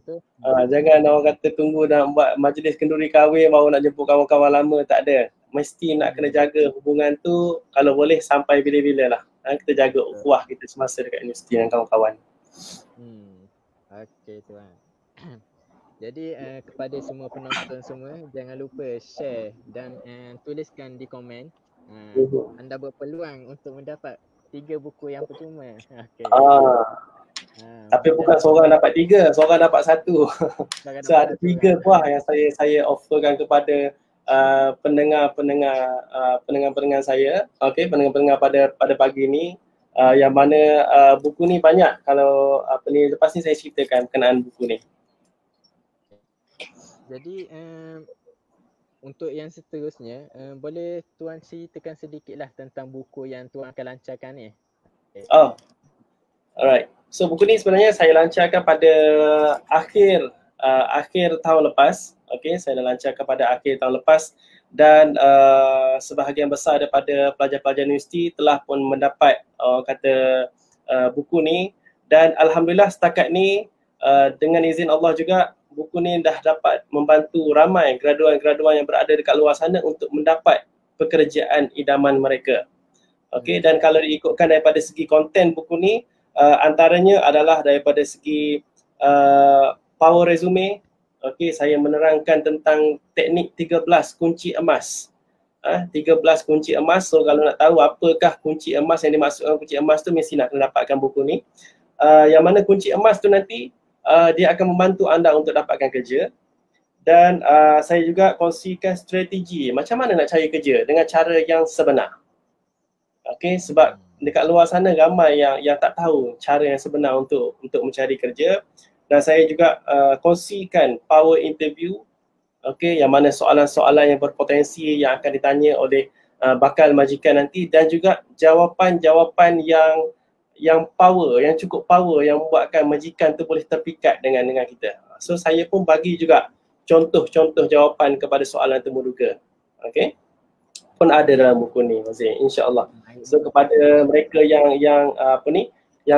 Jangan orang kata tunggu nak buat majlis kenduri kahwin baru nak jemput kawan-kawan lama, tak ada. Mesti nak kena jaga hubungan tu, kalau boleh sampai bila-bila lah. Kita jaga ukhuwah kita semasa dekat universiti dengan kawan-kawan. Okey tuan. Jadi kepada semua penonton semua, jangan lupa share dan tuliskan di komen. Anda berpeluang untuk mendapat 3 buku yang percuma. Okay. Tapi bukan seorang dapat 3, seorang dapat 1. So ada 3 buah yang saya offerkan kepada pendengar saya. Okey, pendengar pada pagi ni. Yang mana buku ni banyak. Kalau lepas ni saya ceritakan berkenaan buku ni. Jadi untuk yang seterusnya, boleh tuan ceritakan sedikitlah tentang buku yang tuan akan lancarkan ni. Alright. So buku ni sebenarnya saya lancarkan pada akhir tahun lepas. Okay, saya dah lancarkan pada akhir tahun lepas. Dan sebahagian besar daripada pelajar-pelajar universiti telah pun mendapat buku ni. Dan alhamdulillah setakat ni dengan izin Allah juga, buku ni dah dapat membantu ramai graduan-graduan yang berada dekat luar sana untuk mendapat pekerjaan idaman mereka. Okey, dan kalau diikutkan daripada segi konten buku ni, antaranya adalah daripada segi power resume. Okey, saya menerangkan tentang teknik 13 kunci emas. 13 kunci emas. So kalau nak tahu apakah kunci emas yang dimaksudkan kunci emas tu, mesti nak dapatkan buku ni. Yang mana kunci emas tu nanti dia akan membantu anda untuk dapatkan kerja. Dan saya juga kongsikan strategi macam mana nak cari kerja dengan cara yang sebenar. Okey, sebab dekat luar sana ramai yang tak tahu cara yang sebenar untuk mencari kerja. Dan saya juga kongsikan power interview, okey, yang mana soalan-soalan yang berpotensi yang akan ditanya oleh bakal majikan nanti, dan juga jawapan-jawapan yang power, yang cukup power, yang membuatkan majikan tu boleh terpikat dengan kita. So saya pun bagi juga contoh-contoh jawapan kepada soalan temuduga. Okey, pun ada dalam buku ni, Wazir, insya-Allah. So kepada mereka yang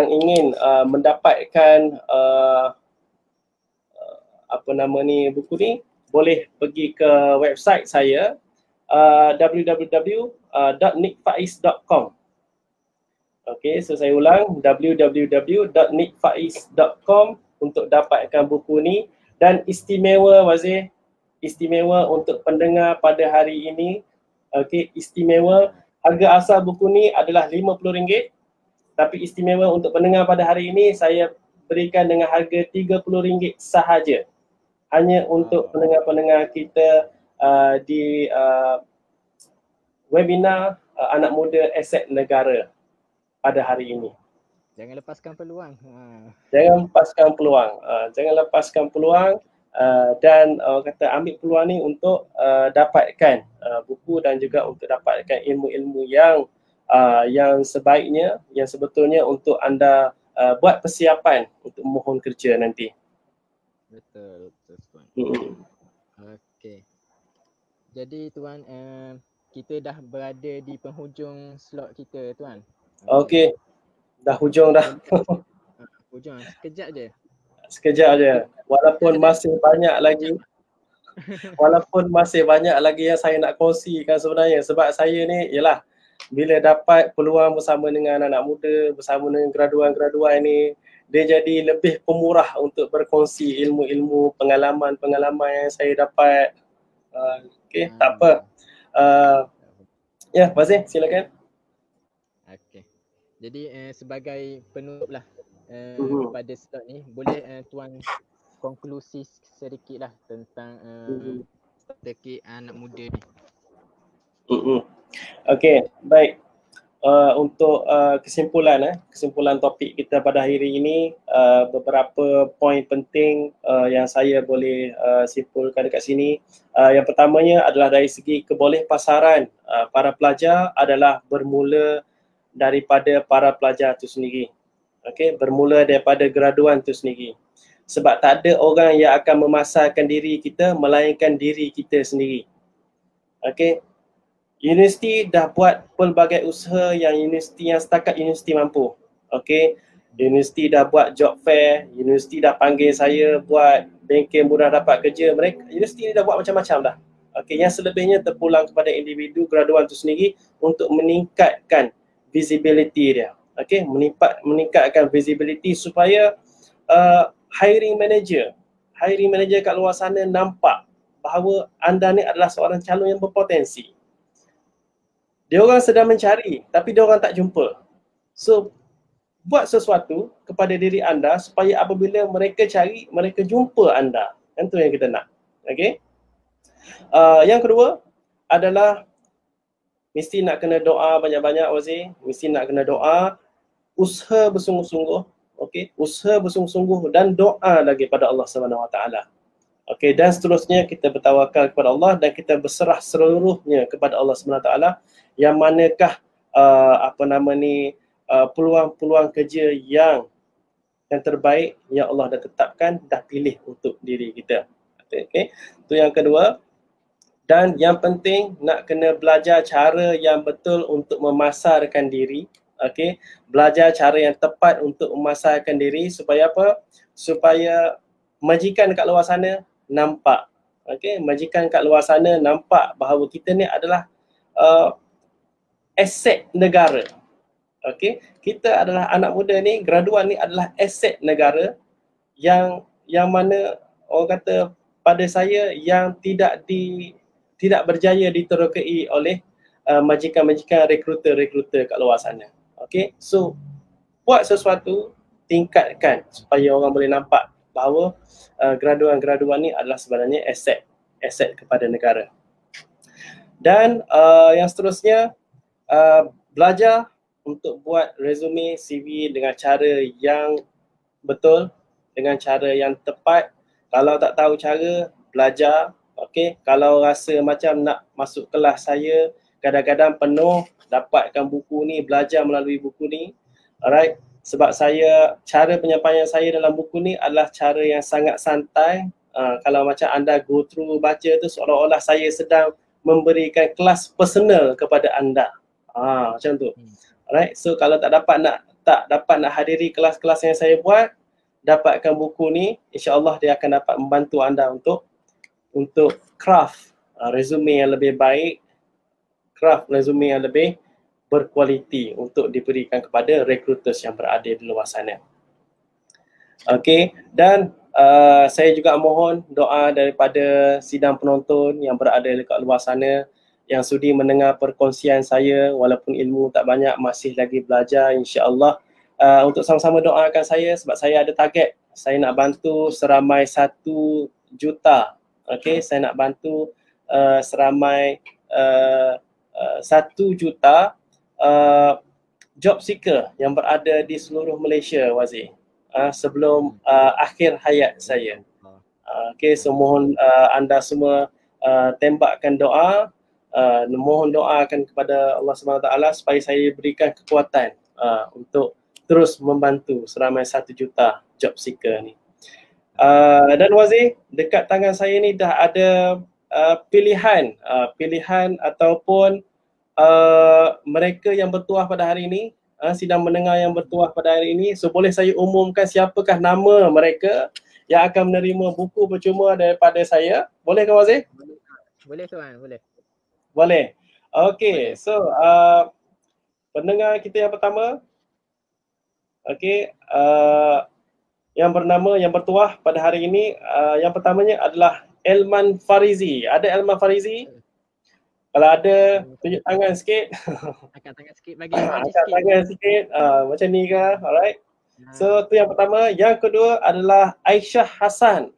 ingin mendapatkan buku ni, boleh pergi ke website saya www.nickfaiz.com. Okey, so saya ulang, www.nickfaiz.com untuk dapatkan buku ni. Dan istimewa, Wazir, istimewa untuk pendengar pada hari ini, okey, istimewa Harga asal buku ni adalah RM50, tapi istimewa untuk pendengar pada hari ini saya berikan dengan harga RM30 sahaja. Hanya untuk pendengar-pendengar kita di webinar Anak Muda Aset Negara pada hari ini. Jangan lepaskan peluang. Jangan lepaskan peluang. Jangan lepaskan peluang dan kata ambil peluang ni untuk dapatkan buku dan juga untuk dapatkan ilmu-ilmu yang sebaiknya, yang sebetulnya untuk anda buat persiapan untuk mohon kerja nanti. Betul, Tuan. Okey. Jadi Tuan, kita dah berada di penghujung slot kita Tuan. Okey. Dah hujung dah. Hujung, sekejap je. Sekejap je. Walaupun masih banyak lagi. Walaupun masih banyak lagi yang saya nak kongsikan sebenarnya. Sebab saya ni ialah bila dapat peluang bersama dengan anak muda, bersama dengan graduan-graduan ni, dia jadi lebih pemurah untuk berkongsi ilmu-ilmu, pengalaman-pengalaman yang saya dapat. Okey, tak apa. Ya, Fazil, silakan. Okey. Jadi sebagai penutup lah pada slot ni, boleh Tuan konklusi sedikit lah tentang strategi anak muda ni. Okey, baik. Untuk kesimpulan topik kita pada hari ini, beberapa poin penting yang saya boleh simpulkan dekat sini. Yang pertamanya adalah dari segi kebolehpasaran para pelajar adalah bermula daripada para pelajar itu sendiri. Okey, bermula daripada graduan itu sendiri. Sebab tak ada orang yang akan memasarkan diri kita melainkan diri kita sendiri. Okey. Universiti dah buat pelbagai usaha yang setakat universiti mampu. Okey. Universiti dah buat job fair, universiti dah panggil saya buat bengkel mudah dapat kerja. Universiti ni dah buat macam-macam dah. Okey, yang selebihnya terpulang kepada individu graduan itu sendiri untuk meningkatkan visibility dia. Okey, meningkatkan visibility supaya hiring manager kat luar sana nampak bahawa anda ni adalah seorang calon yang berpotensi. Dia orang sedang mencari tapi dia orang tak jumpa. So buat sesuatu kepada diri anda supaya apabila mereka cari, mereka jumpa anda. Itu yang kita nak. Okey. Yang kedua adalah mesti nak kena doa banyak-banyak, Wazir. Mesti nak kena doa, usaha bersungguh-sungguh, okey, usaha bersungguh-sungguh dan doa lagi pada Allah Subhanahu Wa Taala. Okey, dan seterusnya kita bertawakal kepada Allah dan kita berserah seluruhnya kepada Allah Subhanahu Wa Taala, yang manakah peluang-peluang kerja yang terbaik yang Allah dah tetapkan, dah pilih untuk diri kita. Okey, itu yang kedua. Dan yang penting nak kena belajar cara yang betul untuk memasarkan diri. Okey, belajar cara yang tepat untuk memasarkan diri supaya apa? Supaya majikan kat luar sana nampak. Okey, majikan kat luar sana nampak bahawa kita ni adalah aset negara. Okey, kita adalah anak muda ni, graduan ni adalah aset negara yang mana orang kata pada saya yang tidak berjaya diterokai oleh majikan-majikan rekruter-rekruter kat luar sana. Okey, so buat sesuatu, tingkatkan supaya orang boleh nampak bahawa graduan-graduan ni adalah sebenarnya aset kepada negara. Dan yang seterusnya, belajar untuk buat resume CV dengan cara yang betul, dengan cara yang tepat. Kalau tak tahu cara, belajar. Okey, kalau rasa macam nak masuk kelas saya, kadang-kadang penuh, dapatkan buku ni, belajar melalui buku ni. Alright, sebab cara penyampaian saya dalam buku ni adalah cara yang sangat santai. Kalau macam anda go through baca tu seolah-olah saya sedang memberikan kelas personal kepada anda. Macam tu. Alright, so kalau tak dapat nak hadiri kelas-kelas yang saya buat, dapatkan buku ni, insya-Allah dia akan dapat membantu anda untuk craft resume yang lebih baik, craft resume yang lebih berkualiti untuk diberikan kepada recruiters yang berada di luar sana. Okey, dan saya juga mohon doa daripada sidang penonton yang berada dekat luar sana. yang sudi mendengar perkongsian saya, walaupun ilmu tak banyak, masih lagi belajar, insya-Allah. Untuk sama-sama doakan saya sebab saya ada target. Saya nak bantu seramai 1 juta. Okey, saya nak bantu seramai 1 juta job seeker yang berada di seluruh Malaysia, Wazir. Sebelum akhir hayat saya. Okey, so mohon anda semua tembakkan doa, mohon doakan kepada Allah SWT supaya saya berikan kekuatan untuk terus membantu seramai 1 juta job seeker ni. Dan Wazir, dekat tangan saya ni dah ada pilihan ataupun mereka yang bertuah pada hari ini, sidang mendengar yang bertuah pada hari ini. So boleh saya umumkan siapakah nama mereka yang akan menerima buku percuma daripada saya? Boleh ke Wazir? Boleh tuan, boleh. Boleh. Okey, so pendengar kita yang pertama, okey, yang bernama, yang bertuah pada hari ini, yang pertamanya adalah Elman Farizi. Ada Elman Farizi? Kalau ada, tunjuk tangan sikit. Angkat tangan sikit, bagi emoji Angkat sikit. tangan sikit, macam ni ke? Alright. So tu yang pertama. Yang kedua adalah Aisyah Hassan.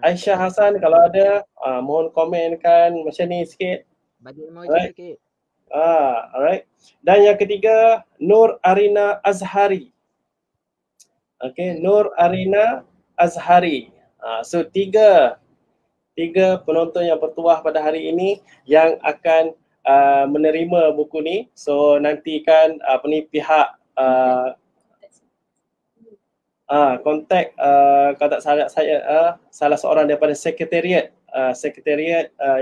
Aisyah Hassan kalau ada, mohon komenkan macam ni sikit. Bagi emoji sikit. Alright. Dan yang ketiga, Nur Arina Azhari. Okay, Nur Arina Azhari. So tiga penonton yang bertuah pada hari ini yang akan menerima buku ni. So nantikan pihak kontak kalau tak salah saya salah seorang daripada sekretariat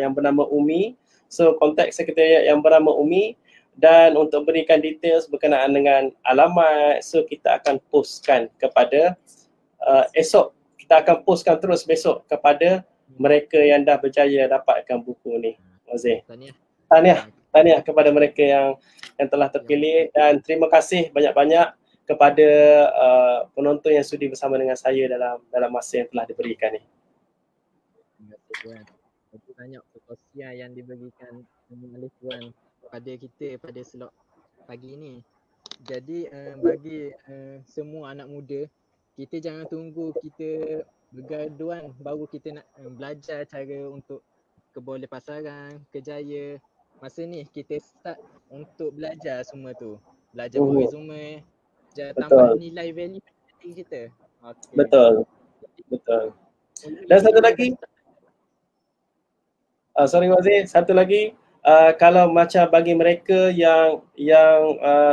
yang bernama Umi. So kontak sekretariat yang bernama Umi, dan untuk berikan details berkenaan dengan alamat, so kita akan postkan kepada esok, kita akan postkan terus besok kepada mereka yang dah berjaya dapatkan buku ni. Wazir. Tahniah kepada mereka yang telah terpilih, dan terima kasih banyak-banyak kepada penonton yang sudi bersama dengan saya dalam masa yang telah diberikan ni. Terima kasih tuan. Terima banyak perkongsian yang diberikan oleh tuan pada kita pada slot pagi ni. Jadi bagi semua anak muda, kita jangan tunggu kita bergaduan baru kita nak belajar cara untuk ke boleh pasaran, kerjaya. Masa ni kita start untuk belajar semua tu. Belajar buat resume, tambah nilai value diri kita. Okay. Betul. Dan satu lagi, sorry Wazir, satu lagi, kalau macam bagi mereka yang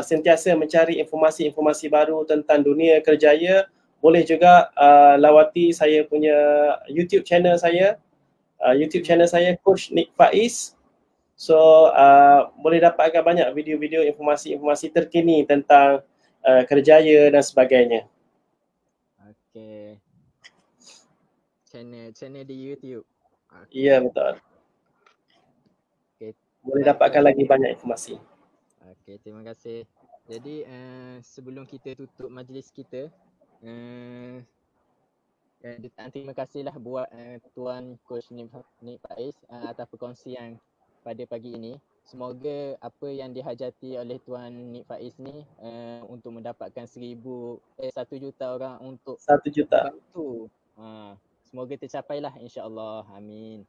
sentiasa mencari informasi-informasi baru tentang dunia kerjaya, boleh juga lawati saya punya YouTube channel saya. YouTube channel saya Coach Nick Faiz. So boleh dapatkan banyak video-video informasi-informasi terkini tentang kerjaya dan sebagainya. Okay. Channel di YouTube. Ya, betul. Boleh dapatkan lagi banyak informasi. Okey, terima kasih. Jadi sebelum kita tutup majlis kita, terima kasihlah buat Tuan Coach Nick Faiz atas perkongsian pada pagi ini. Semoga apa yang dihajati oleh Tuan Nick Faiz ni untuk mendapatkan 1 juta orang untuk 1 juta bantu. Semoga tercapailah, insya-Allah. Amin.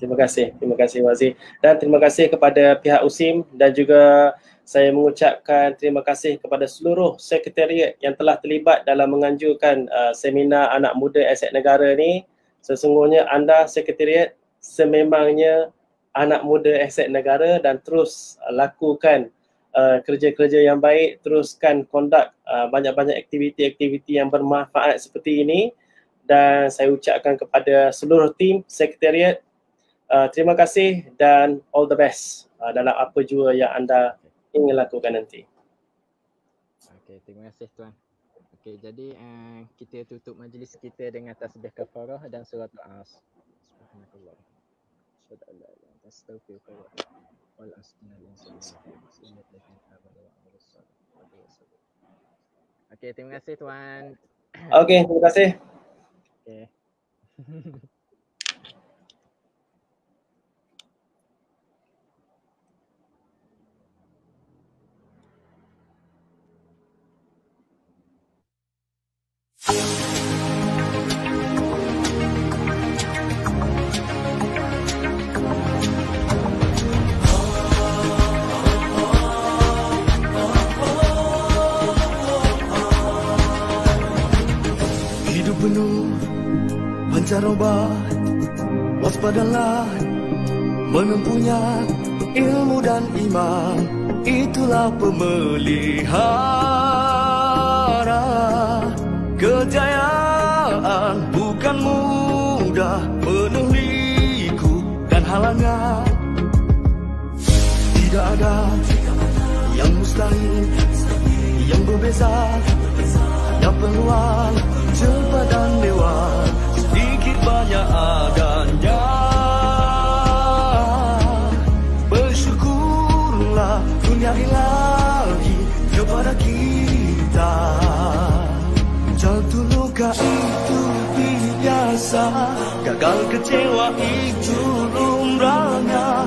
Terima kasih Wazir, dan terima kasih kepada pihak USIM, dan juga saya mengucapkan terima kasih kepada seluruh sekretariat yang telah terlibat dalam menganjurkan seminar anak muda aset negara ni. Sesungguhnya anda sekretariat sememangnya anak muda aset negara, dan terus lakukan kerja-kerja yang baik, teruskan conduct banyak-banyak aktiviti-aktiviti yang bermanfaat seperti ini. Dan saya ucapkan kepada seluruh tim sekretariat, terima kasih dan all the best dalam apa jua yang anda ingin lakukan nanti. Okey, terima kasih Tuan. Okey, jadi kita tutup majlis kita dengan tasbih kafarah dan surat al-as. Subhanallah. Syadallah. Astaghfirullah. Wal asnal Okey, terima kasih Tuan. Okey, terima kasih. Okay. Hidup penuh pancaroba, waspadalah menempuhnya ilmu dan iman, itulah pemelihara kejayaan. Bukan mudah, penuh liku dan halangan. Tidak ada yang mustahil, yang berbeza, hanya peluang cepat dan lewat, sedikit banyak adanya. Bersyukurlah dunia ilahi kepada kita. Jatuh luka itu biasa, gagal kecewa itu lumrahnya.